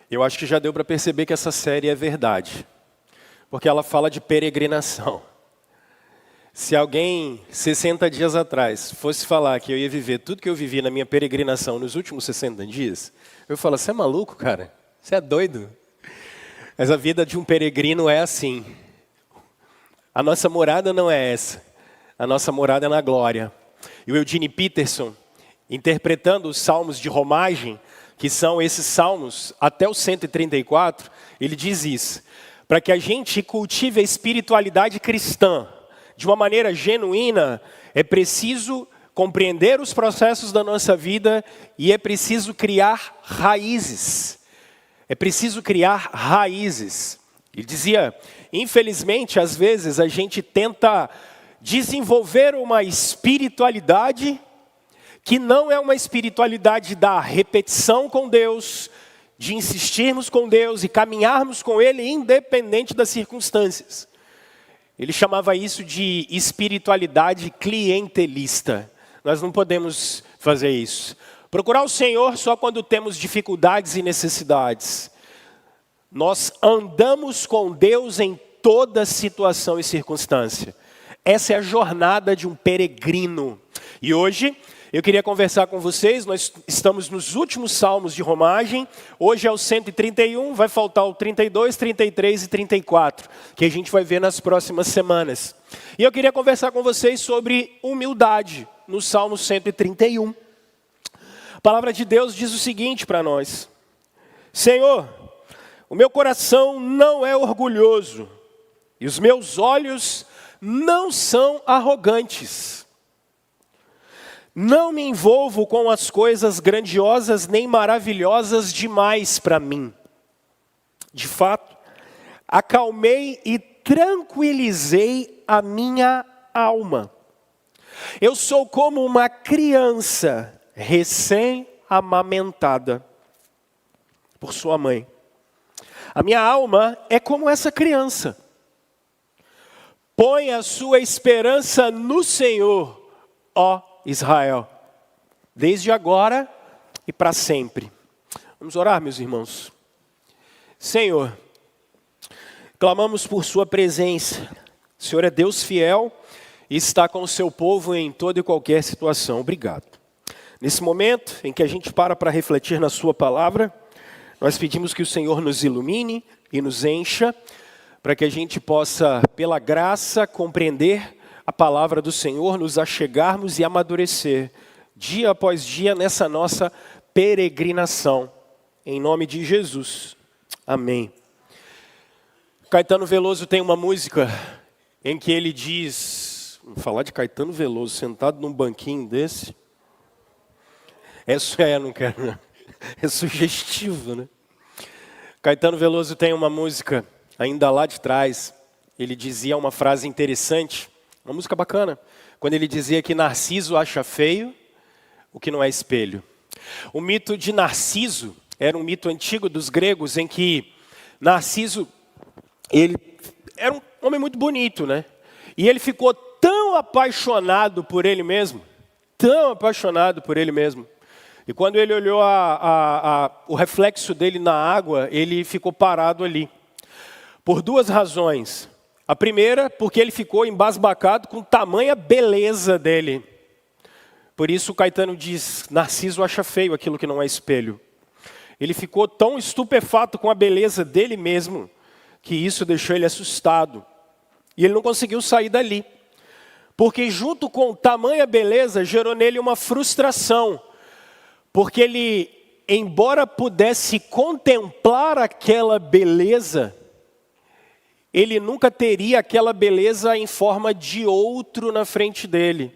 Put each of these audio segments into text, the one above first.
Eu acho que já deu para perceber que essa série é verdade, porque ela fala de peregrinação. Se alguém, 60 dias atrás, fosse falar que eu ia viver tudo que eu vivi na minha peregrinação nos últimos 60 dias, eu falo, você é maluco, cara? Você é doido? Mas a vida de um peregrino é assim. A nossa morada não é essa. A nossa morada é na glória. E o Eugene Peterson, interpretando os salmos de romagem, que são esses salmos até o 134, ele diz isso. Para que a gente cultive a espiritualidade cristã de uma maneira genuína, é preciso compreender os processos da nossa vida e é preciso criar raízes. É preciso criar raízes. Ele dizia, infelizmente, às vezes a gente tenta desenvolver uma espiritualidade que não é uma espiritualidade da repetição com Deus, de insistirmos com Deus e caminharmos com Ele independente das circunstâncias. Ele chamava isso de espiritualidade clientelista. Nós não podemos fazer isso. Procurar o Senhor só quando temos dificuldades e necessidades. Nós andamos com Deus em toda situação e circunstância. Essa é a jornada de um peregrino. E hoje eu queria conversar com vocês, nós estamos nos últimos salmos de romagem, hoje é o 131, vai faltar o 32, 33 e 34, que a gente vai ver nas próximas semanas. E eu queria conversar com vocês sobre humildade, no Salmo 131. A palavra de Deus diz o seguinte para nós: Senhor, o meu coração não é orgulhoso, e os meus olhos não são arrogantes. Não me envolvo com as coisas grandiosas nem maravilhosas demais para mim. De fato, acalmei e tranquilizei a minha alma. Eu sou como uma criança recém-amamentada por sua mãe. A minha alma é como essa criança. Põe a sua esperança no Senhor, ó Israel, desde agora e para sempre. Vamos orar, meus irmãos. Senhor, clamamos por sua presença. O Senhor é Deus fiel e está com o seu povo em toda e qualquer situação. Obrigado. Nesse momento em que a gente para refletir na sua palavra, nós pedimos que o Senhor nos ilumine e nos encha, para que a gente possa, pela graça, compreender a palavra do Senhor, nos achegarmos e amadurecer, dia após dia, nessa nossa peregrinação. Em nome de Jesus. Amém. Caetano Veloso tem uma música em que ele diz, vamos falar de Caetano Veloso, sentado num banquinho desse. Não quero, não. É sugestivo, né? Caetano Veloso tem uma música, ainda lá de trás, ele dizia uma frase interessante, uma música bacana, quando ele dizia que Narciso acha feio o que não é espelho. O mito de Narciso era um mito antigo dos gregos, em que Narciso, ele era um homem muito bonito, né? E ele ficou tão apaixonado por ele mesmo, e quando ele olhou o reflexo dele na água, ele ficou parado ali. Por duas razões. A primeira, porque ele ficou embasbacado com tamanha beleza dele. Por isso Caetano diz, Narciso acha feio aquilo que não é espelho. Ele ficou tão estupefato com a beleza dele mesmo, que isso deixou ele assustado. E ele não conseguiu sair dali. Porque junto com tamanha beleza, gerou nele uma frustração. Porque ele, embora pudesse contemplar aquela beleza, ele nunca teria aquela beleza em forma de outro na frente dele.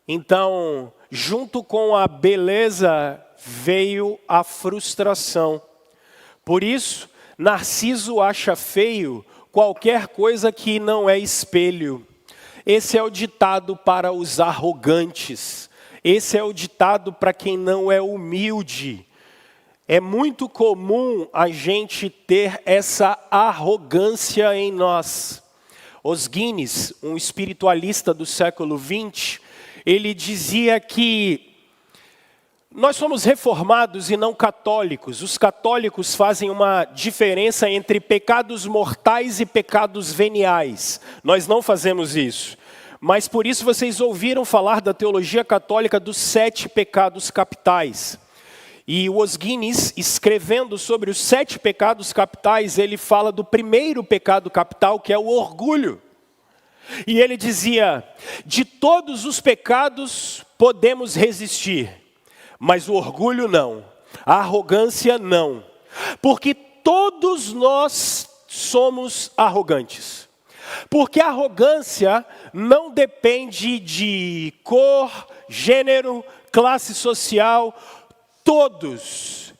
Então, junto com a beleza, veio a frustração. Por isso, Narciso acha feio qualquer coisa que não é espelho. Esse é o ditado para os arrogantes. Esse é o ditado para quem não é humilde. É muito comum a gente ter essa arrogância em nós. Os Guinness, um espiritualista do século XX, ele dizia que Nós somos reformados e não católicos. Os católicos fazem uma diferença entre pecados mortais e pecados veniais. Nós não fazemos isso. Mas por isso vocês ouviram falar da teologia católica dos 7 pecados capitais. E o Os Guinness, escrevendo sobre os 7 pecados capitais, ele fala do primeiro pecado capital, que é o orgulho. E ele dizia: de todos os pecados podemos resistir, mas o orgulho não, a arrogância não, porque todos nós somos arrogantes. Porque a arrogância não depende de cor, gênero, classe social. Todos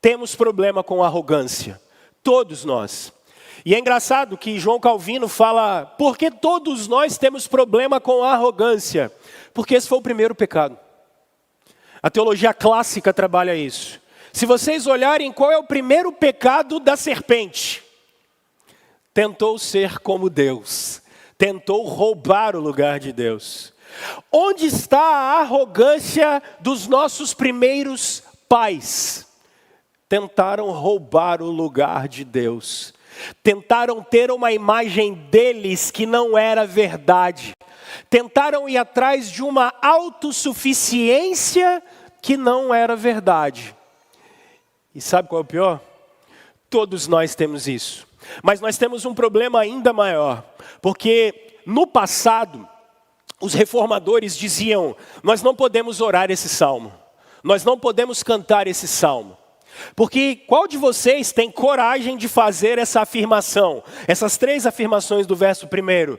temos problema com arrogância, todos nós. E é engraçado que João Calvino fala: por que todos nós temos problema com a arrogância? Porque esse foi o primeiro pecado. A teologia clássica trabalha isso. Se vocês olharem, qual é o primeiro pecado da serpente? Tentou ser como Deus. Tentou roubar o lugar de Deus. Onde está a arrogância dos nossos primeiros pais? Tentaram roubar o lugar de Deus. Tentaram ter uma imagem deles que não era verdade. Tentaram ir atrás de uma autossuficiência que não era verdade. E sabe qual é o pior? Todos nós temos isso. Mas nós temos um problema ainda maior. Porque no passado, os reformadores diziam: nós não podemos orar esse salmo. Nós não podemos cantar esse salmo. Porque qual de vocês tem coragem de fazer essa afirmação? Essas 3 afirmações do verso 1.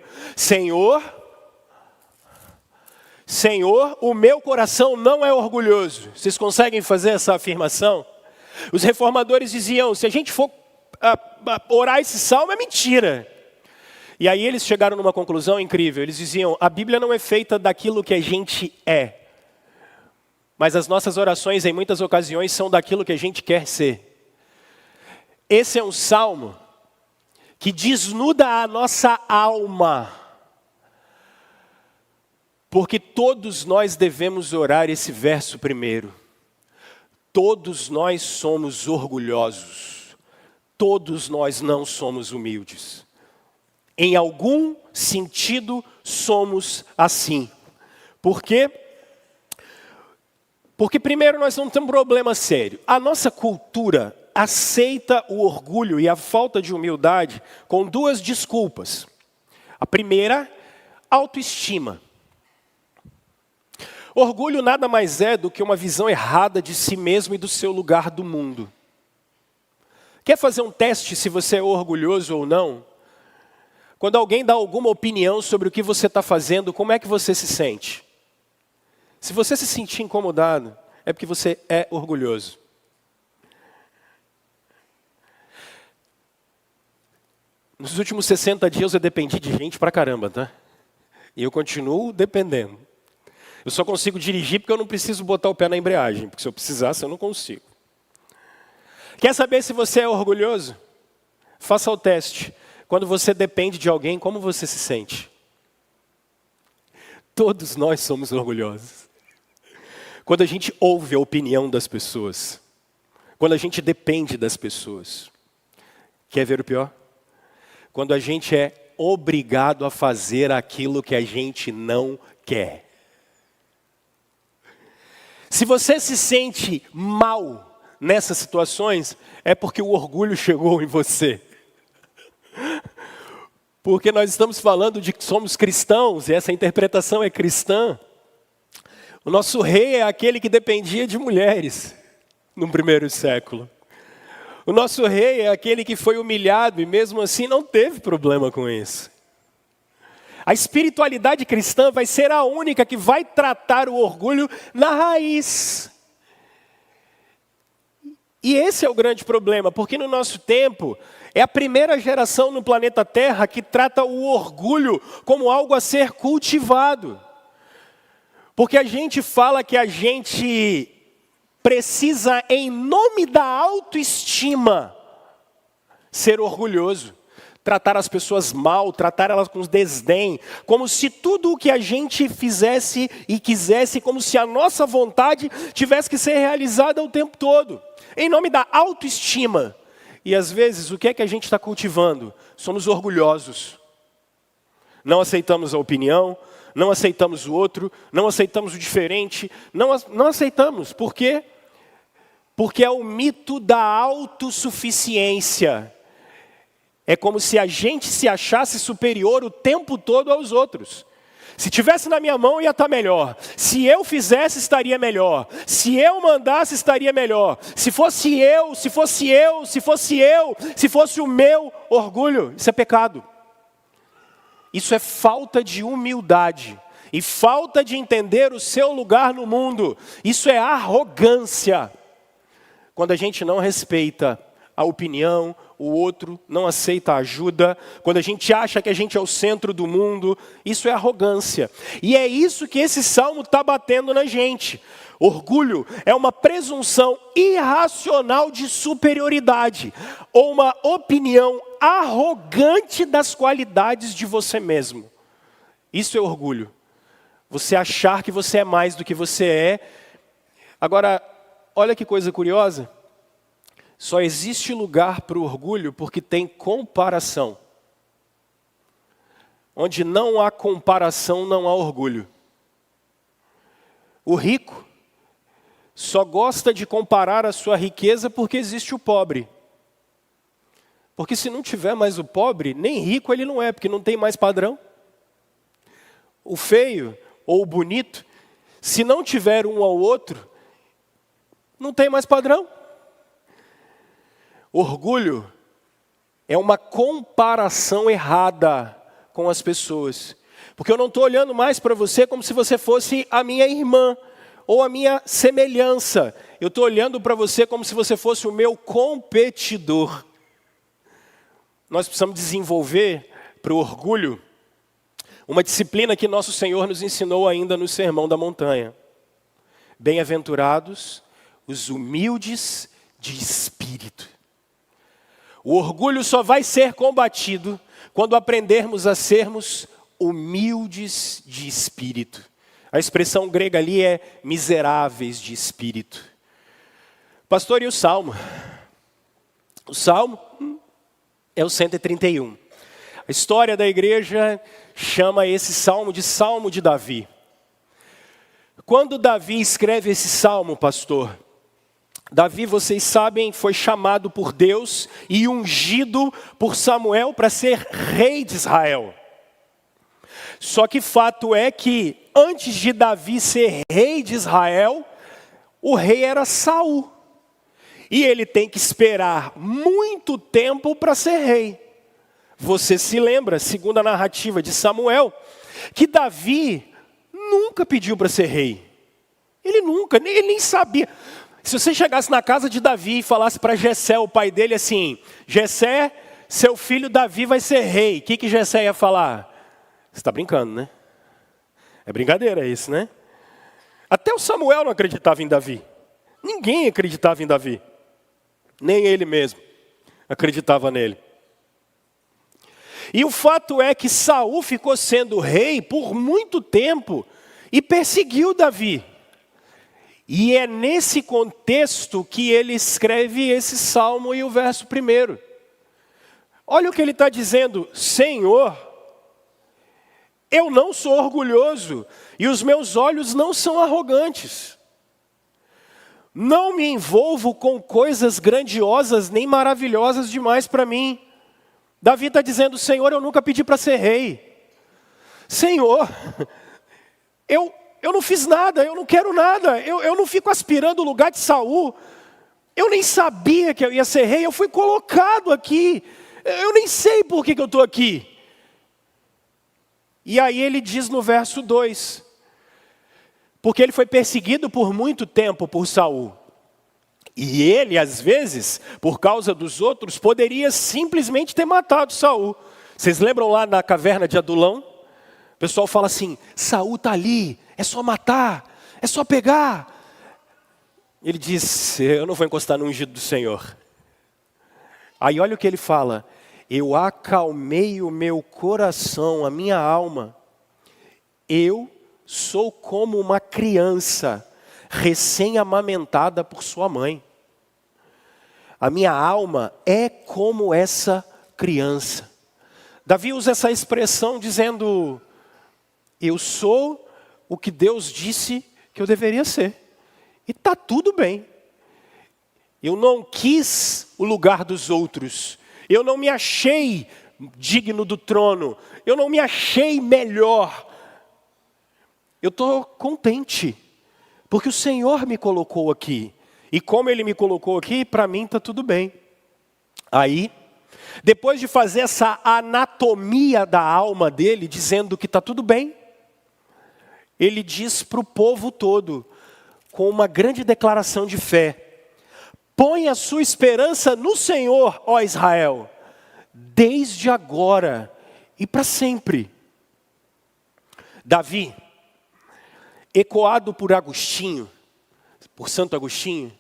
Senhor, o meu coração não é orgulhoso. Vocês conseguem fazer essa afirmação? Os reformadores diziam: se a gente for orar esse salmo, é mentira. E aí eles chegaram numa conclusão incrível. Eles diziam: a Bíblia não é feita daquilo que a gente é. Mas as nossas orações, em muitas ocasiões, são daquilo que a gente quer ser. Esse é um salmo que desnuda a nossa alma. Porque todos nós devemos orar esse verso primeiro. Todos nós somos orgulhosos. Todos nós não somos humildes. Em algum sentido, somos assim. Por quê? Porque primeiro nós não temos um problema sério. A nossa cultura aceita o orgulho e a falta de humildade com 2 desculpas. A primeira, autoestima. Orgulho nada mais é do que uma visão errada de si mesmo e do seu lugar do mundo. Quer fazer um teste se você é orgulhoso ou não? Quando alguém dá alguma opinião sobre o que você está fazendo, como é que você se sente? Se você se sentir incomodado, é porque você é orgulhoso. Nos últimos 60 dias eu dependi de gente pra caramba, tá? E eu continuo dependendo. Eu só consigo dirigir porque eu não preciso botar o pé na embreagem, porque se eu precisasse eu não consigo. Quer saber se você é orgulhoso? Faça o teste. Quando você depende de alguém, como você se sente? Todos nós somos orgulhosos. Quando a gente ouve a opinião das pessoas, quando a gente depende das pessoas. Quer ver o pior? Quando a gente é obrigado a fazer aquilo que a gente não quer. Se você se sente mal nessas situações, é porque o orgulho chegou em você. Porque nós estamos falando de que somos cristãos, e essa interpretação é cristã. O nosso rei é aquele que dependia de mulheres no primeiro século. O nosso rei é aquele que foi humilhado e mesmo assim não teve problema com isso. A espiritualidade cristã vai ser a única que vai tratar o orgulho na raiz. E esse é o grande problema, porque no nosso tempo é a primeira geração no planeta Terra que trata o orgulho como algo a ser cultivado. Porque a gente fala que a gente precisa, em nome da autoestima, ser orgulhoso. tratar as pessoas mal, tratar elas com desdém, como se tudo o que a gente fizesse e quisesse, como se a nossa vontade tivesse que ser realizada o tempo todo, em nome da autoestima. E às vezes, o que é que a gente está cultivando? Somos orgulhosos. Não aceitamos a opinião, não aceitamos o outro, não aceitamos o diferente, não aceitamos. Por quê? Porque é o mito da autossuficiência. É como se a gente se achasse superior o tempo todo aos outros. Se tivesse na minha mão, ia estar melhor. Se eu fizesse, estaria melhor. Se eu mandasse, estaria melhor. Se fosse eu, se fosse eu, se fosse eu, se fosse o meu orgulho. Isso é pecado. Isso é falta de humildade. E falta de entender o seu lugar no mundo. Isso é arrogância. Quando a gente não respeita a opinião, o outro não aceita a ajuda, quando a gente acha que a gente é o centro do mundo, isso é arrogância. E é isso que esse salmo está batendo na gente. Orgulho é uma presunção irracional de superioridade, ou uma opinião arrogante das qualidades de você mesmo. Isso é orgulho. Você achar que você é mais do que você é. Agora, olha que coisa curiosa. Só existe lugar para o orgulho porque tem comparação. Onde não há comparação, não há orgulho. O rico só gosta de comparar a sua riqueza porque existe o pobre. Porque se não tiver mais o pobre, nem rico ele não é, porque não tem mais padrão. O feio ou o bonito, se não tiver um ao outro, não tem mais padrão. Orgulho é uma comparação errada com as pessoas. Porque eu não estou olhando mais para você como se você fosse a minha irmã ou a minha semelhança. Eu estou olhando para você como se você fosse o meu competidor. Nós precisamos desenvolver para o orgulho uma disciplina que nosso Senhor nos ensinou ainda no Sermão da Montanha. Bem-aventurados os humildes de espírito. O orgulho só vai ser combatido quando aprendermos a sermos humildes de espírito. A expressão grega ali é miseráveis de espírito. Pastor, e o Salmo? O Salmo é o 131. A história da igreja chama esse Salmo de Davi. Quando Davi escreve esse Salmo, pastor, Davi, vocês sabem, foi chamado por Deus e ungido por Samuel para ser rei de Israel. Só que fato é que antes de Davi ser rei de Israel, o rei era Saul. E ele tem que esperar muito tempo para ser rei. Você se lembra, segundo a narrativa de Samuel, que Davi nunca pediu para ser rei. Ele nem sabia. Se você chegasse na casa de Davi e falasse para Jessé, o pai dele, assim, Jessé, seu filho Davi vai ser rei. O que Jessé ia falar? Você está brincando, né? É brincadeira isso, né? Até o Samuel não acreditava em Davi. Ninguém acreditava em Davi. Nem ele mesmo acreditava nele. E o fato é que Saul ficou sendo rei por muito tempo e perseguiu Davi. E é nesse contexto que ele escreve esse salmo e o verso 1. Olha o que ele está dizendo: Senhor, eu não sou orgulhoso e os meus olhos não são arrogantes. Não me envolvo com coisas grandiosas nem maravilhosas demais para mim. Davi está dizendo: Senhor, eu nunca pedi para ser rei. Senhor, eu não fiz nada, eu não quero nada, eu não fico aspirando o lugar de Saul. Eu nem sabia que eu ia ser rei, eu fui colocado aqui. Eu nem sei por que eu estou aqui. E aí ele diz no verso 2, porque ele foi perseguido por muito tempo por Saul. E ele, às vezes, por causa dos outros, poderia simplesmente ter matado Saul. Vocês lembram lá na caverna de Adulão? O pessoal fala assim: Saul está ali, é só matar, é só pegar. Ele diz: eu não vou encostar no ungido do Senhor. Aí olha o que ele fala: eu acalmei o meu coração, a minha alma. Eu sou como uma criança recém-amamentada por sua mãe. A minha alma é como essa criança. Davi usa essa expressão dizendo, eu sou o que Deus disse que eu deveria ser. E está tudo bem. Eu não quis o lugar dos outros. Eu não me achei digno do trono. Eu não me achei melhor. Eu estou contente, porque o Senhor me colocou aqui. E como Ele me colocou aqui, para mim está tudo bem. Aí, depois de fazer essa anatomia da alma dele, dizendo que está tudo bem, ele diz para o povo todo, com uma grande declaração de fé, põe a sua esperança no Senhor, ó Israel, desde agora e para sempre. Davi, ecoado por Agostinho, por Santo Agostinho,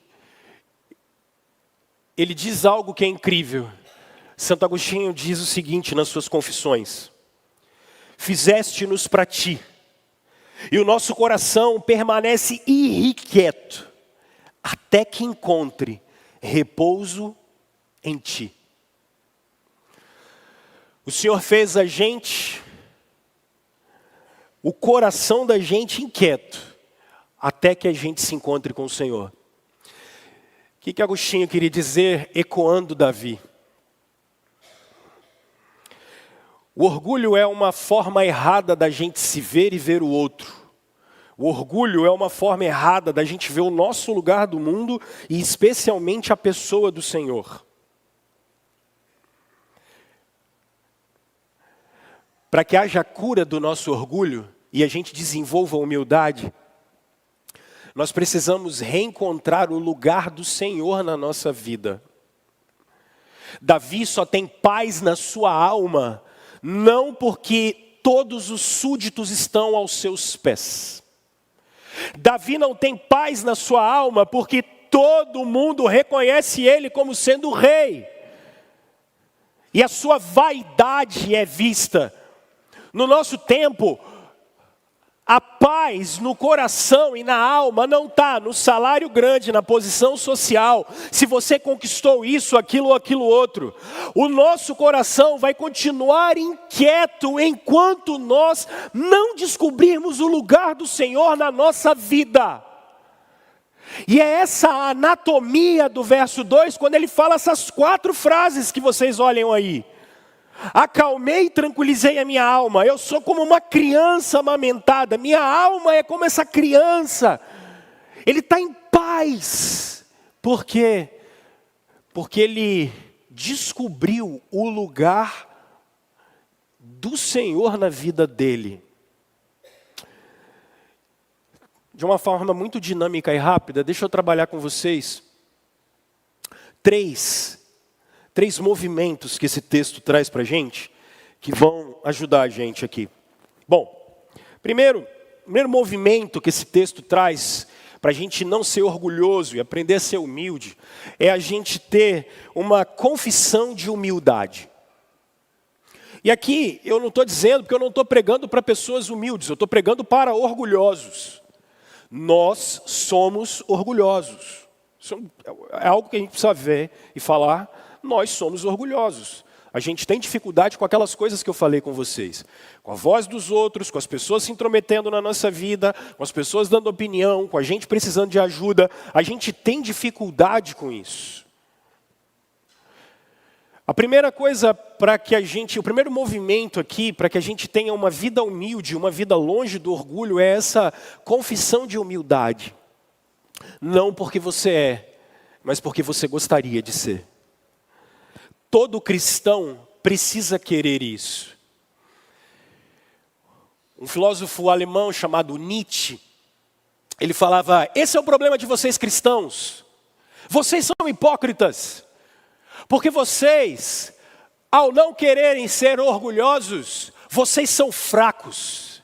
ele diz algo que é incrível. Santo Agostinho diz o seguinte nas suas confissões: fizeste-nos para ti, e o nosso coração permanece irrequieto, até que encontre repouso em ti. O Senhor fez a gente, o coração da gente inquieto, até que a gente se encontre com o Senhor. O que Agostinho queria dizer, ecoando Davi? O orgulho é uma forma errada da gente se ver e ver o outro. O orgulho é uma forma errada da gente ver o nosso lugar do mundo e especialmente a pessoa do Senhor. Para que haja cura do nosso orgulho e a gente desenvolva a humildade, nós precisamos reencontrar o lugar do Senhor na nossa vida. Davi só tem paz na sua alma, não porque todos os súditos estão aos seus pés. Davi não tem paz na sua alma porque todo mundo reconhece ele como sendo rei. E a sua vaidade é vista. No nosso tempo, a paz no coração e na alma não está no salário grande, na posição social, se você conquistou isso, aquilo ou aquilo outro. O nosso coração vai continuar inquieto enquanto nós não descobrirmos o lugar do Senhor na nossa vida. E é essa anatomia do verso 2, quando ele fala essas 4 frases que vocês olham aí. Acalmei e tranquilizei a minha alma. Eu sou como uma criança amamentada. Minha alma é como essa criança. Ele está em paz. Por quê? Porque ele descobriu o lugar do Senhor na vida dele. De uma forma muito dinâmica e rápida, deixa eu trabalhar com vocês. Três movimentos que esse texto traz para a gente, que vão ajudar a gente aqui. Bom, primeiro movimento que esse texto traz para a gente não ser orgulhoso e aprender a ser humilde, é a gente ter uma confissão de humildade. E aqui eu não estou dizendo, porque eu não estou pregando para pessoas humildes, eu estou pregando para orgulhosos. Nós somos orgulhosos. Isso é algo que a gente precisa ver e falar. Nós somos orgulhosos. A gente tem dificuldade com aquelas coisas que eu falei com vocês. Com a voz dos outros, com as pessoas se intrometendo na nossa vida, com as pessoas dando opinião, com a gente precisando de ajuda. A gente tem dificuldade com isso. A primeira coisa o primeiro movimento aqui, para que a gente tenha uma vida humilde, uma vida longe do orgulho, é essa confissão de humildade. Não porque você é, mas porque você gostaria de ser. Todo cristão precisa querer isso. Um filósofo alemão chamado Nietzsche, ele falava, esse é o problema de vocês cristãos. Vocês são hipócritas. Porque vocês, ao não quererem ser orgulhosos, vocês são fracos.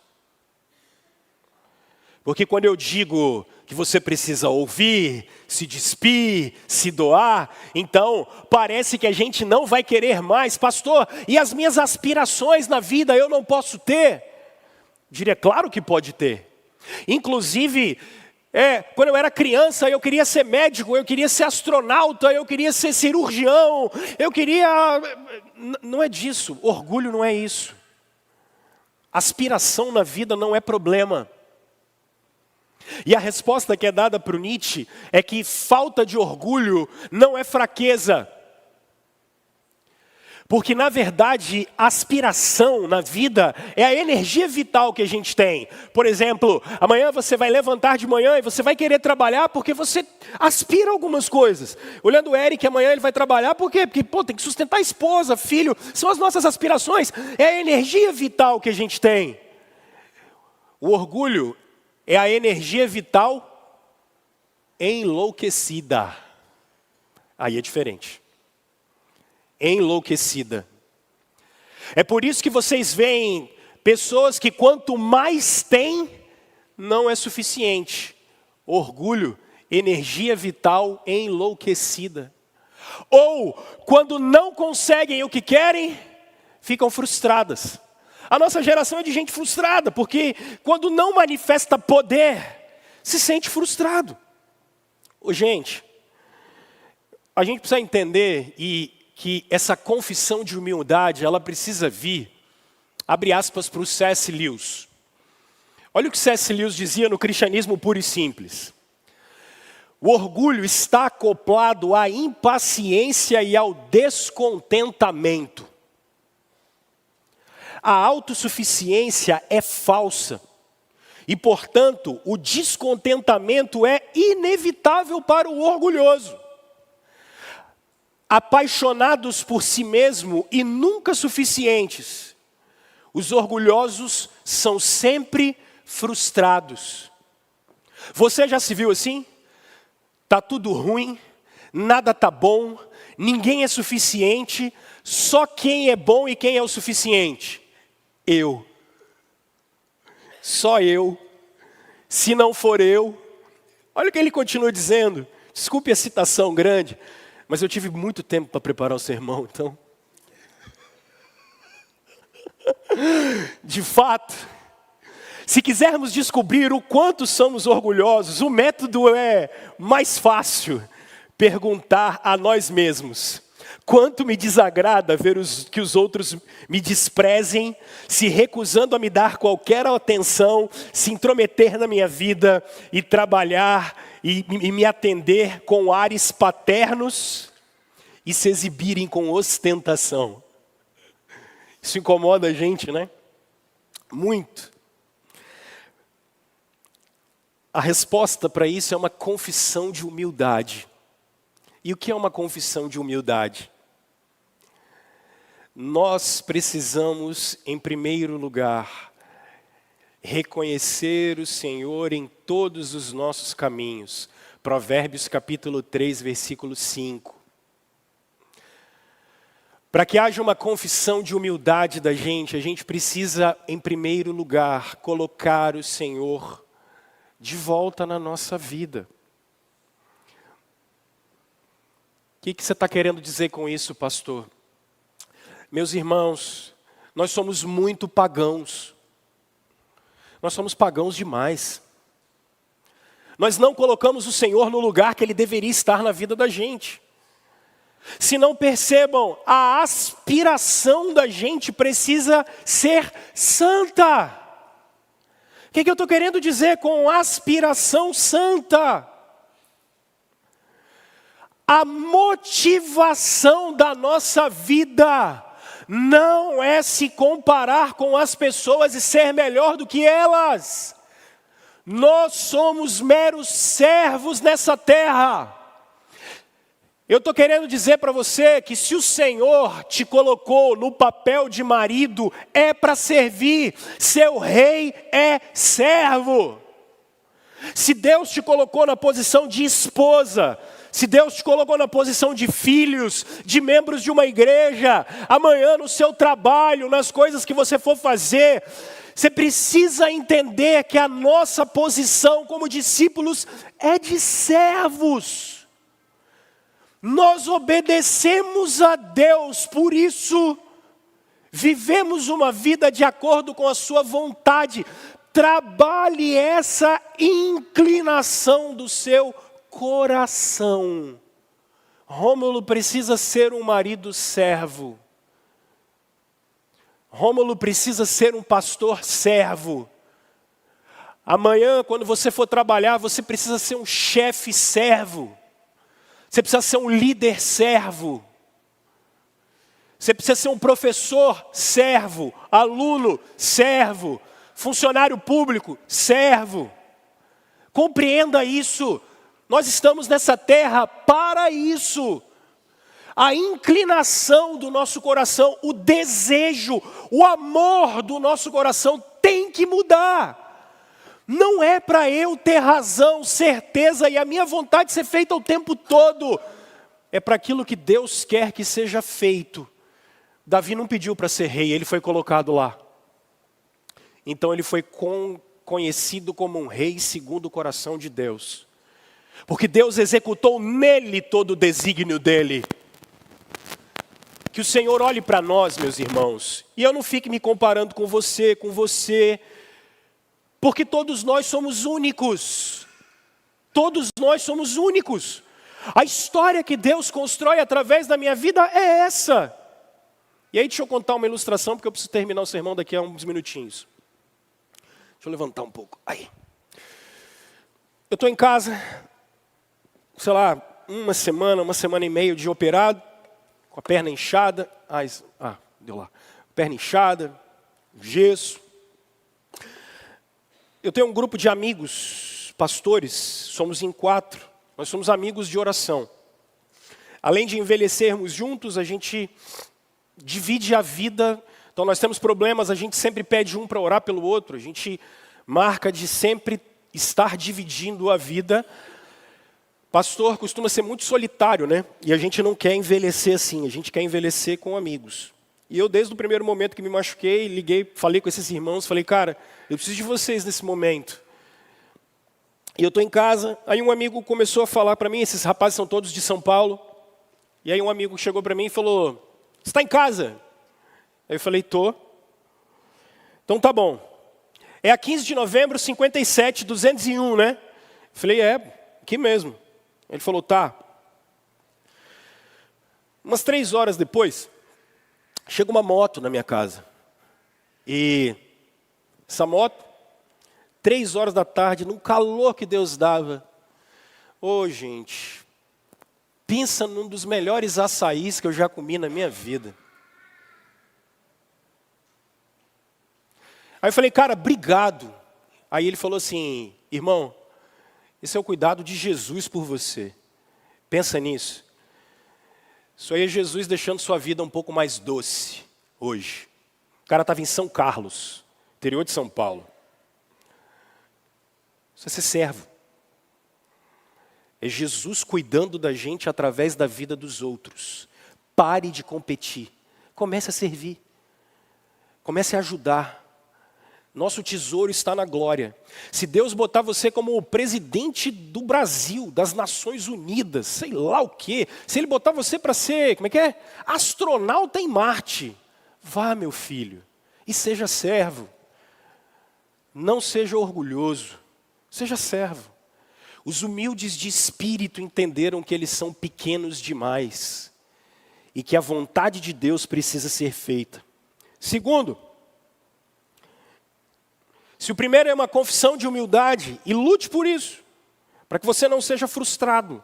Porque quando eu digo que que você precisa ouvir, se despir, se doar. Então, parece que a gente não vai querer mais. Pastor, e as minhas aspirações na vida eu não posso ter? Diria, claro que pode ter. Inclusive, quando eu era criança, eu queria ser médico, eu queria ser astronauta, eu queria ser cirurgião, eu queria... Não é disso, orgulho não é isso. Aspiração na vida não é problema. E a resposta que é dada para o Nietzsche é que falta de orgulho não é fraqueza. Porque, na verdade, aspiração na vida é a energia vital que a gente tem. Por exemplo, amanhã você vai levantar de manhã e você vai querer trabalhar porque você aspira algumas coisas. Olhando o Eric, amanhã ele vai trabalhar por quê? Porque tem que sustentar a esposa, filho. São as nossas aspirações. É a energia vital que a gente tem. O orgulho é a energia vital enlouquecida. Aí é diferente. Enlouquecida. É por isso que vocês veem pessoas que quanto mais têm, não é suficiente. Orgulho, energia vital enlouquecida. Ou, quando não conseguem o que querem, ficam frustradas. A nossa geração é de gente frustrada, porque quando não manifesta poder, se sente frustrado. Gente, a gente precisa entender que essa confissão de humildade, ela precisa vir, abre aspas para o C.S. Lewis. Olha o que C.S. Lewis dizia no Cristianismo Puro e Simples. O orgulho está acoplado à impaciência e ao descontentamento. A autossuficiência é falsa. E, portanto, o descontentamento é inevitável para o orgulhoso. Apaixonados por si mesmo e nunca suficientes, os orgulhosos são sempre frustrados. Você já se viu assim? Tá tudo ruim, nada tá bom, ninguém é suficiente, só quem é bom e quem é o suficiente? Eu. Só eu. Se não for eu. Olha o que ele continua dizendo. Desculpe a citação grande, mas eu tive muito tempo para preparar o sermão, então. De fato, se quisermos descobrir o quanto somos orgulhosos, o método é mais fácil: perguntar a nós mesmos. Quanto me desagrada ver que os outros me desprezem, se recusando a me dar qualquer atenção, se intrometer na minha vida e trabalhar e me atender com ares paternos e se exibirem com ostentação. Isso incomoda a gente, né? Muito. A resposta para isso é uma confissão de humildade. E o que é uma confissão de humildade? Nós precisamos, em primeiro lugar, reconhecer o Senhor em todos os nossos caminhos. Provérbios capítulo 3, versículo 5. Para que haja uma confissão de humildade da gente, a gente precisa, em primeiro lugar, colocar o Senhor de volta na nossa vida. O que você está querendo dizer com isso, pastor? Meus irmãos, nós somos muito pagãos. Nós somos pagãos demais. Nós não colocamos o Senhor no lugar que Ele deveria estar na vida da gente. Se não percebam, a aspiração da gente precisa ser santa. O que eu estou querendo dizer com aspiração santa? A motivação da nossa vida não é se comparar com as pessoas e ser melhor do que elas. Nós somos meros servos nessa terra. Eu estou querendo dizer para você que se o Senhor te colocou no papel de marido, é para servir. Seu rei é servo. Se Deus te colocou na posição de esposa, Se Deus te colocou na posição de filhos, de membros de uma igreja, amanhã no seu trabalho, nas coisas que você for fazer, você precisa entender que a nossa posição como discípulos é de servos. Nós obedecemos a Deus, por isso vivemos uma vida de acordo com a sua vontade. Trabalhe essa inclinação do seu coração. Rômulo precisa ser um marido servo. Rômulo precisa ser um pastor servo. Amanhã, quando você for trabalhar, você precisa ser um chefe servo. Você precisa ser um líder servo. Você precisa ser um professor servo, aluno servo, funcionário público servo. Compreenda isso. Nós estamos nessa terra para isso. A inclinação do nosso coração, o desejo, o amor do nosso coração tem que mudar. Não é para eu ter razão, certeza e a minha vontade ser feita o tempo todo. É para aquilo que Deus quer que seja feito. Davi não pediu para ser rei, ele foi colocado lá. Então ele foi conhecido como um rei segundo o coração de Deus. Porque Deus executou nele todo o desígnio dele. Que o Senhor olhe para nós, meus irmãos, e eu não fique me comparando com você, porque todos nós somos únicos. Todos nós somos únicos. A história que Deus constrói através da minha vida é essa. E aí deixa eu contar uma ilustração, porque eu preciso terminar o sermão daqui a uns minutinhos. Deixa eu levantar um pouco. Aí. Eu estou em casa, sei lá, uma semana e meia de operado, com a perna inchada, deu lá, perna inchada, gesso. Eu tenho um grupo de amigos, pastores, somos em 4, nós somos amigos de oração. Além de envelhecermos juntos, a gente divide a vida, então nós temos problemas, a gente sempre pede um para orar pelo outro, a gente marca de sempre estar dividindo a vida. Pastor costuma ser muito solitário, né? E a gente não quer envelhecer assim, a gente quer envelhecer com amigos. E eu, desde o primeiro momento que me machuquei, liguei, falei com esses irmãos, falei, cara, eu preciso de vocês nesse momento. E eu estou em casa, aí um amigo começou a falar para mim, esses rapazes são todos de São Paulo, e aí um amigo chegou para mim e falou, você está em casa? Aí eu falei, tô. Então tá bom. É a 15 de novembro, 57, 201, né? Eu falei, aqui mesmo. Ele falou, tá. Umas 3 horas depois, chega uma moto na minha casa. E essa moto, 3 horas da tarde, num calor que Deus dava. Gente, pensa num dos melhores açaís que eu já comi na minha vida. Aí eu falei, cara, obrigado. Aí ele falou assim, irmão, esse é o cuidado de Jesus por você. Pensa nisso. Isso aí é Jesus deixando sua vida um pouco mais doce hoje. O cara estava em São Carlos, interior de São Paulo. Isso é ser servo. É Jesus cuidando da gente através da vida dos outros. Pare de competir. Comece a servir. Comece a ajudar. Nosso tesouro está na glória. Se Deus botar você como o presidente do Brasil, das Nações Unidas, sei lá o quê. Se Ele botar você para ser, astronauta em Marte. Vá, meu filho, e seja servo. Não seja orgulhoso, seja servo. Os humildes de espírito entenderam que eles são pequenos demais. E que a vontade de Deus precisa ser feita. Segundo, se o primeiro é uma confissão de humildade, e lute por isso, para que você não seja frustrado,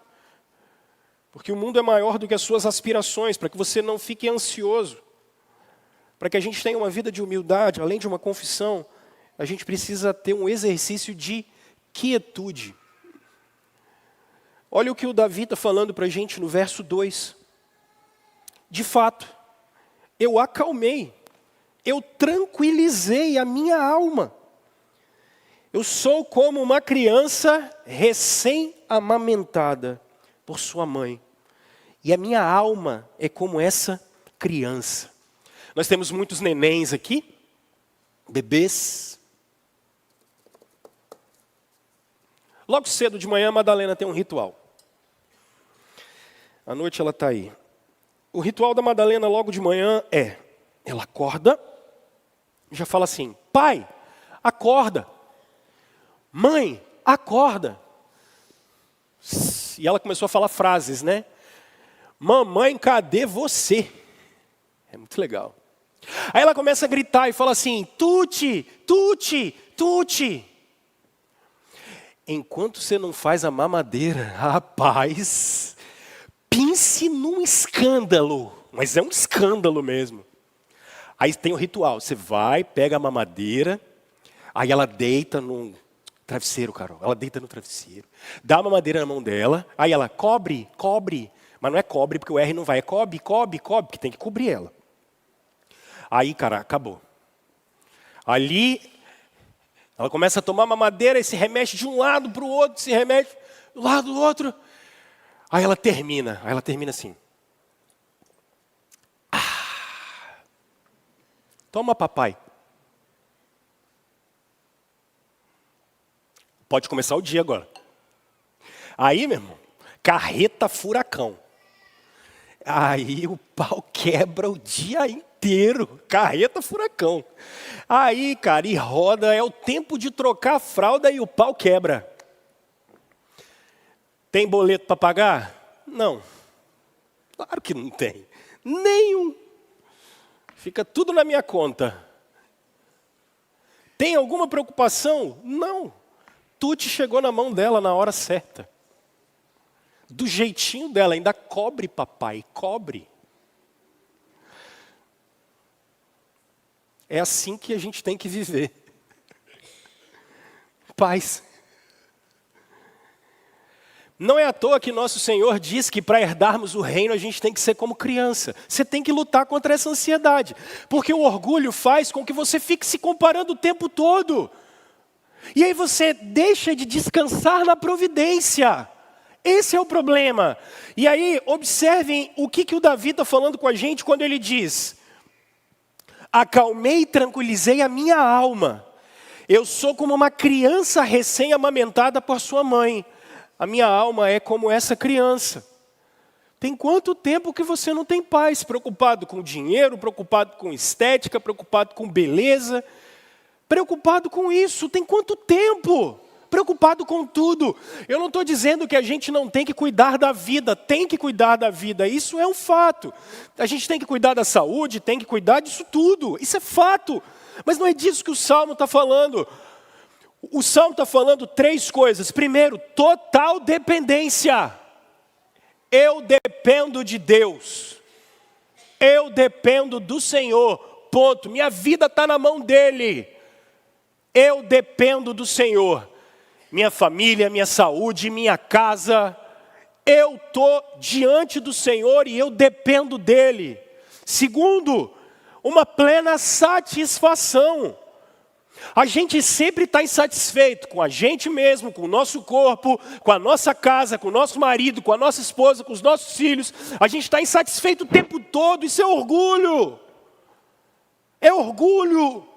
porque o mundo é maior do que as suas aspirações, para que você não fique ansioso, para que a gente tenha uma vida de humildade, além de uma confissão, a gente precisa ter um exercício de quietude. Olha o que o Davi está falando para a gente no verso 2. De fato, eu acalmei, eu tranquilizei a minha alma. Eu sou como uma criança recém-amamentada. por sua mãe. E a minha alma é como essa criança. Nós temos muitos nenéns aqui, bebês. Logo cedo de manhã, a Madalena tem um ritual. À noite ela está aí. O ritual da Madalena logo de manhã ela acorda, já fala assim, pai, acorda. Mãe, acorda. E ela começou a falar frases, né? Mamãe, cadê você? É muito legal. Aí ela começa a gritar e fala assim, Tuti, Tuti, Tuti. Enquanto você não faz a mamadeira, rapaz, pense num escândalo. Mas é um escândalo mesmo. Aí tem o ritual, você vai, pega a mamadeira, aí ela deita no travesseiro, Carol. Ela deita no travesseiro, dá a mamadeira na mão dela, aí ela cobre. Mas não é cobre porque o R não vai, é cobre, porque tem que cobrir ela. Aí, cara, acabou. Ali, ela começa a tomar mamadeira e se remexe de um lado para o outro, se remexe do lado do outro. Aí ela termina assim. Toma, papai. Pode começar o dia agora. Aí, meu irmão, carreta furacão. Aí o pau quebra o dia inteiro. Carreta furacão. Aí, cara, e roda, é o tempo de trocar a fralda e o pau quebra. Tem boleto para pagar? Não. Claro que não tem. Nenhum. Fica tudo na minha conta. Tem alguma preocupação? Não. Tuti chegou na mão dela na hora certa. Do jeitinho dela, ainda cobre, papai, cobre. É assim que a gente tem que viver. Paz. Não é à toa que nosso Senhor diz que para herdarmos o reino a gente tem que ser como criança. Você tem que lutar contra essa ansiedade. Porque o orgulho faz com que você fique se comparando o tempo todo. E aí você deixa de descansar na providência. Esse é o problema. E aí observem o que o Davi está falando com a gente quando ele diz: acalmei e tranquilizei a minha alma. Eu sou como uma criança recém-amamentada por sua mãe. A minha alma é como essa criança. Tem quanto tempo que você não tem paz? Preocupado com dinheiro, preocupado com estética, preocupado com beleza. Preocupado com isso. Tem quanto tempo? Preocupado com tudo. Eu não estou dizendo que a gente não tem que cuidar da vida. Tem que cuidar da vida. Isso é um fato. A gente tem que cuidar da saúde, tem que cuidar disso tudo. Isso é fato. Mas não é disso que o Salmo está falando. O Salmo está falando 3 coisas. Primeiro, total dependência. Eu dependo de Deus. Eu dependo do Senhor. Ponto. Minha vida está na mão dEle. Eu dependo do Senhor. Minha família, minha saúde, minha casa. Eu estou diante do Senhor e eu dependo dEle. Segundo, uma plena satisfação. A gente sempre está insatisfeito com a gente mesmo, com o nosso corpo, com a nossa casa, com o nosso marido, com a nossa esposa, com os nossos filhos. A gente está insatisfeito o tempo todo, isso é orgulho. É orgulho.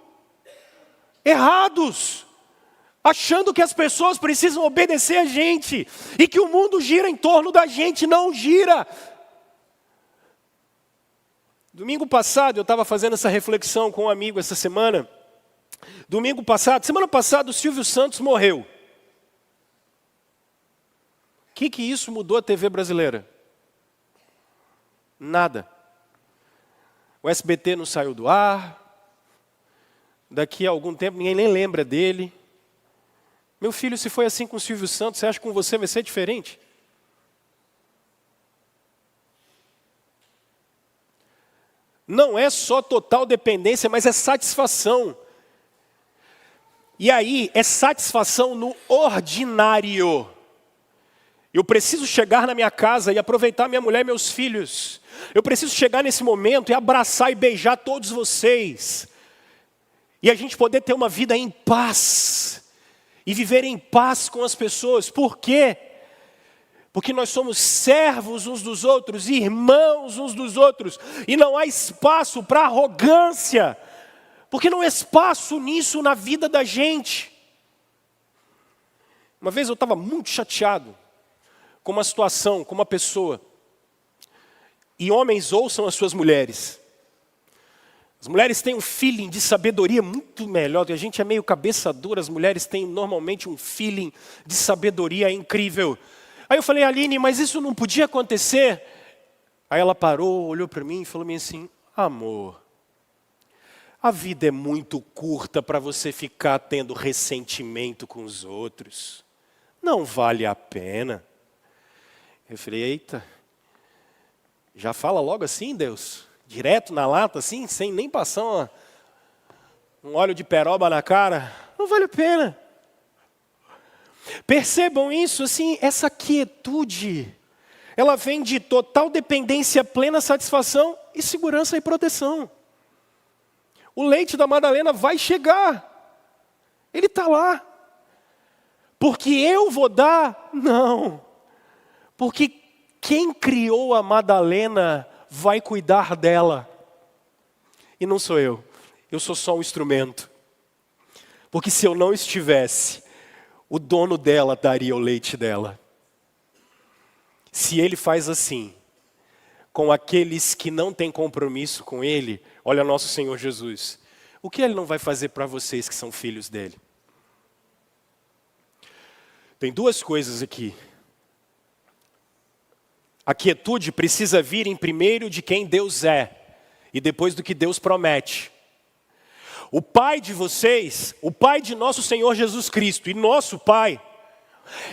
Errados. Achando que as pessoas precisam obedecer a gente e que o mundo gira em torno da gente, não gira. Domingo passado, eu estava fazendo essa reflexão com um amigo essa semana. Semana passada, o Silvio Santos morreu. O que isso mudou a TV brasileira? Nada. O SBT não saiu do ar. Daqui a algum tempo ninguém nem lembra dele. Meu filho, se foi assim com o Silvio Santos, você acha que com você vai ser diferente? Não é só total dependência, mas é satisfação. E aí, é satisfação no ordinário. Eu preciso chegar na minha casa e aproveitar minha mulher e meus filhos. Eu preciso chegar nesse momento e abraçar e beijar todos vocês. E a gente poder ter uma vida em paz. E viver em paz com as pessoas. Por quê? Porque nós somos servos uns dos outros, irmãos uns dos outros, e não há espaço para arrogância, porque não há espaço nisso na vida da gente. Uma vez eu estava muito chateado com uma situação, com uma pessoa, e homens ouçam as suas mulheres. As mulheres têm um feeling de sabedoria muito melhor, a gente é meio cabeça dura, as mulheres têm normalmente um feeling de sabedoria incrível. Aí eu falei, Aline, mas isso não podia acontecer? Aí ela parou, olhou para mim e falou assim, amor, a vida é muito curta para você ficar tendo ressentimento com os outros. Não vale a pena. Eu falei, eita, já fala logo assim, Deus? Direto na lata assim, sem nem passar um óleo de peroba na cara? Não vale a pena. Percebam isso, assim, essa quietude, ela vem de total dependência, plena satisfação e segurança e proteção. O leite da Madalena vai chegar, ele está lá. Porque eu vou dar? Não. Porque quem criou a Madalena vai cuidar dela. E não sou eu sou só um instrumento. Porque se eu não estivesse, o dono dela daria o leite dela. Se ele faz assim, com aqueles que não têm compromisso com ele, olha nosso Senhor Jesus, o que ele não vai fazer para vocês que são filhos dele? Tem duas coisas aqui. A quietude precisa vir em primeiro de quem Deus é, e depois do que Deus promete. O Pai de vocês, o Pai de nosso Senhor Jesus Cristo e nosso Pai,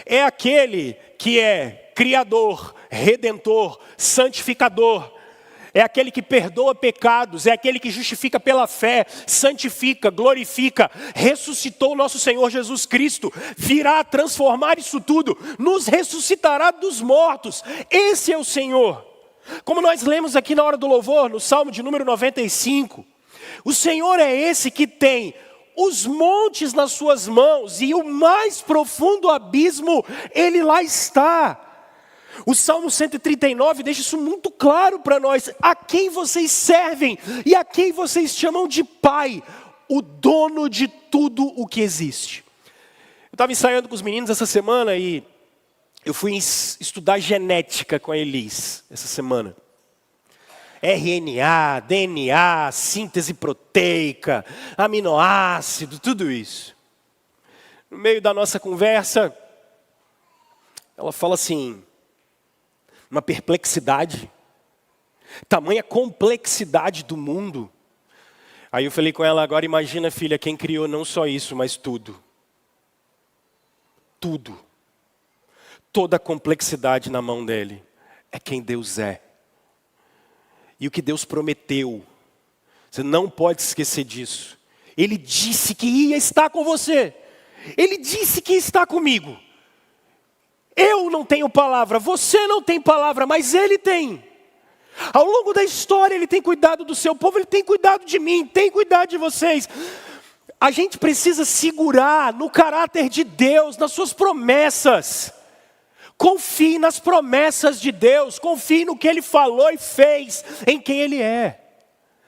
é aquele que é Criador, Redentor, Santificador. É aquele que perdoa pecados, é aquele que justifica pela fé, santifica, glorifica, ressuscitou o nosso Senhor Jesus Cristo, virá transformar isso tudo, nos ressuscitará dos mortos. Esse é o Senhor. Como nós lemos aqui na hora do louvor, no Salmo de número 95, o Senhor é esse que tem os montes nas suas mãos e o mais profundo abismo, Ele lá está. O Salmo 139 deixa isso muito claro para nós. A quem vocês servem e a quem vocês chamam de Pai, o dono de tudo o que existe. Eu estava ensaiando com os meninos essa semana e eu fui estudar genética com a Elis essa semana. RNA, DNA, síntese proteica, aminoácido, tudo isso. No meio da nossa conversa, ela fala assim, uma perplexidade, tamanha complexidade do mundo. Aí eu falei com ela, agora imagina, filha, quem criou não só isso, mas tudo. Tudo. Toda a complexidade na mão dele é quem Deus é. E o que Deus prometeu, você não pode esquecer disso. Ele disse que ia estar com você. Ele disse que está comigo. Eu não tenho palavra, você não tem palavra, mas Ele tem. Ao longo da história Ele tem cuidado do seu povo, Ele tem cuidado de mim, tem cuidado de vocês. A gente precisa segurar no caráter de Deus, nas suas promessas. Confie nas promessas de Deus, confie no que Ele falou e fez, em quem Ele é.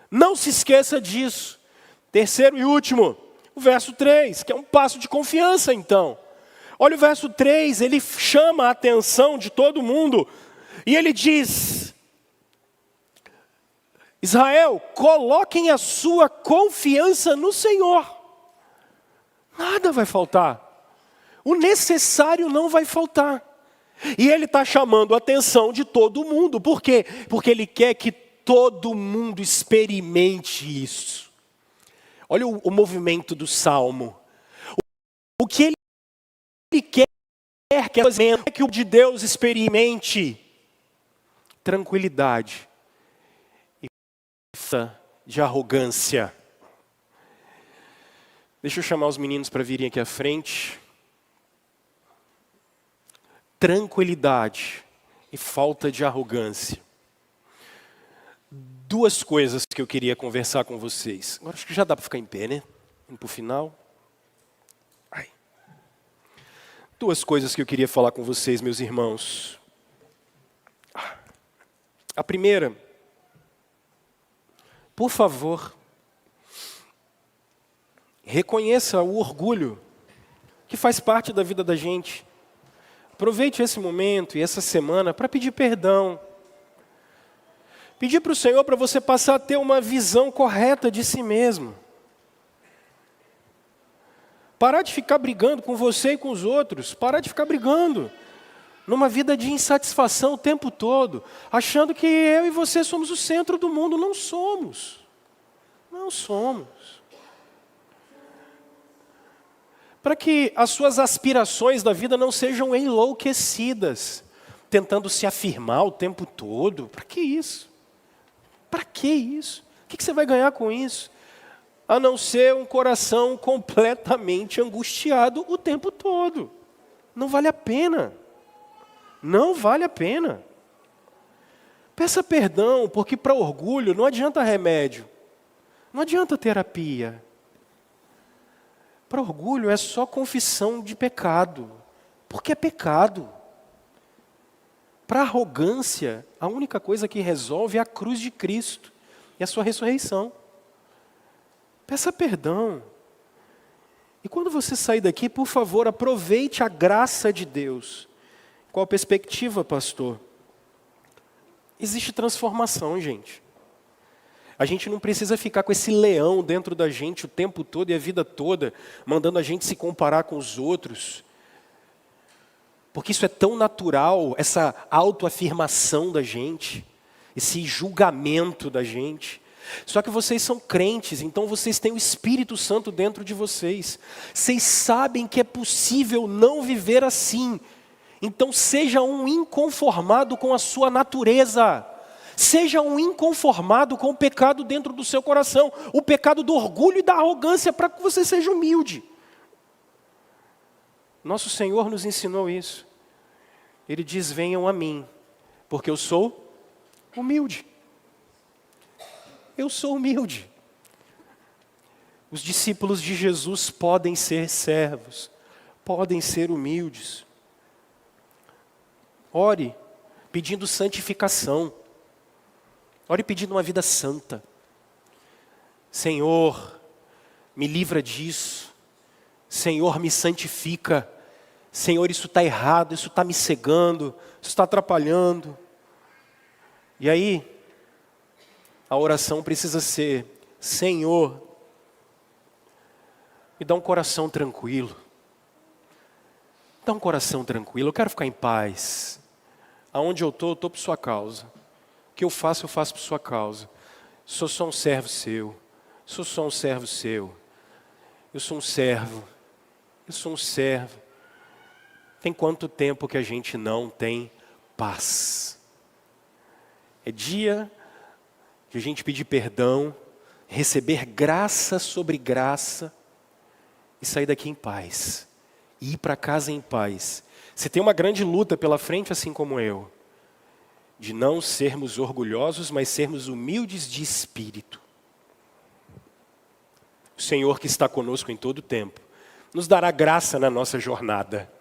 Não se esqueça disso. Terceiro e último, o verso 3, que é um passo de confiança então. Olha o verso 3, ele chama a atenção de todo mundo e ele diz: Israel, coloquem a sua confiança no Senhor. Nada vai faltar. O necessário não vai faltar. E ele está chamando a atenção de todo mundo. Por quê? Porque ele quer que todo mundo experimente isso. Olha o movimento do Salmo. O que ele quer que o de Deus experimente tranquilidade e de arrogância. Deixa eu chamar os meninos para virem aqui à frente. Tranquilidade e falta de arrogância. Duas coisas que eu queria conversar com vocês. Agora acho que já dá para ficar em pé, né? Indo para o final. Ai. Duas coisas que eu queria falar com vocês, meus irmãos. A primeira, por favor, reconheça o orgulho que faz parte da vida da gente. Aproveite esse momento e essa semana para pedir perdão. Pedir para o Senhor para você passar a ter uma visão correta de si mesmo. Parar de ficar brigando com você e com os outros. Parar de ficar brigando numa vida de insatisfação o tempo todo, achando que eu e você somos o centro do mundo. Não somos. Não somos. Para que as suas aspirações da vida não sejam enlouquecidas, tentando se afirmar o tempo todo. Para que isso? Para que isso? O que você vai ganhar com isso? A não ser um coração completamente angustiado o tempo todo. Não vale a pena. Não vale a pena. Peça perdão, porque para orgulho não adianta remédio. Não adianta terapia. Para orgulho é só confissão de pecado. Porque é pecado. Para arrogância, a única coisa que resolve é a cruz de Cristo e a sua ressurreição. Peça perdão. E quando você sair daqui, por favor, aproveite a graça de Deus. Qual a perspectiva, pastor? Existe transformação, gente. A gente não precisa ficar com esse leão dentro da gente o tempo todo e a vida toda, mandando a gente se comparar com os outros. Porque isso é tão natural, essa autoafirmação da gente, esse julgamento da gente. Só que vocês são crentes, então vocês têm o Espírito Santo dentro de vocês. Vocês sabem que é possível não viver assim. Então seja um inconformado com a sua natureza. Seja um inconformado com o pecado dentro do seu coração. O pecado do orgulho e da arrogância, para que você seja humilde. Nosso Senhor nos ensinou isso. Ele diz, venham a mim, porque eu sou humilde. Eu sou humilde. Os discípulos de Jesus podem ser servos, podem ser humildes. Ore pedindo santificação. Ore pedindo uma vida santa. Senhor, me livra disso. Senhor, me santifica. Senhor, isso está errado, isso está me cegando, isso está atrapalhando. E aí, a oração precisa ser, Senhor, me dá um coração tranquilo. Dá um coração tranquilo, eu quero ficar em paz. Aonde eu estou por sua causa. O que eu faço por sua causa. Sou só um servo seu. Sou só um servo seu. Eu sou um servo. Eu sou um servo. Tem quanto tempo que a gente não tem paz? É dia de a gente pedir perdão, receber graça sobre graça e sair daqui em paz. E ir para casa em paz. Você tem uma grande luta pela frente, assim como eu. De não sermos orgulhosos, mas sermos humildes de espírito. O Senhor que está conosco em todo o tempo, nos dará graça na nossa jornada.